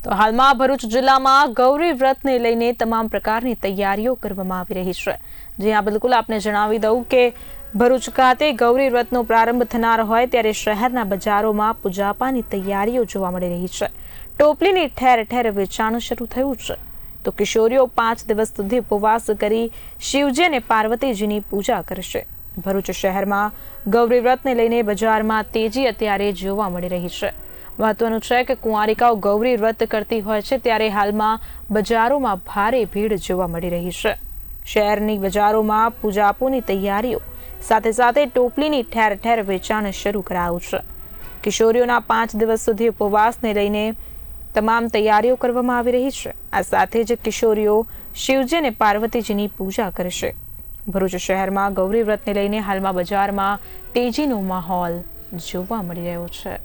તો હાલમાં ભરૂચ જિલ્લામાં ગૌરી વ્રતને લઈને તમામ પ્રકારની તૈયારીઓ કરવામાં આવી રહી છે। જ્યાં બિલકુલ આપને જણાવી દઉં કે ભરૂચ ખાતે ગૌરી વ્રતનો પ્રારંભ થનાર હોય ત્યારે શહેરના બજારોમાં પૂજાપાની તૈયારીઓ જોવા મળી રહી છે। ટોપલીની ઠેર ઠેર વેચાણ શરૂ થયું છે। તો કિશોરીઓ 5 દિવસ સુધી ઉપવાસ કરી શિવજી અને પાર્વતીજીની પૂજા કરશે। ભરૂચ શહેરમાં ગૌરી વ્રતને લઈને બજારમાં તેજી અત્યારે જોવા મળી રહી છે। મહત્વનું છે કે કુંવારિકાઓ ગૌરી વ્રત કરતી હોય છે ત્યારે હાલમાં બજારોમાં ભારે ભીડ જોવા મળી રહી છે। શહેરની બજારોમાં પૂજાપોની તૈયારીઓ સાથે સાથે ટોપલીની ઠેર ઠેર વેચાણ શરૂ કરાયું છે। કિશોરીઓના 5 દિવસ સુધી ઉપવાસને લઈને તમામ તૈયારીઓ કરવામાં આવી રહી છે। આ સાથે જ કિશોરીઓ શિવજી અને પાર્વતીજીની પૂજા કરશે। ભરૂચ શહેરમાં ગૌરી વ્રતને લઈને હાલમાં બજારમાં તેજીનો માહોલ જોવા મળી રહ્યો છે।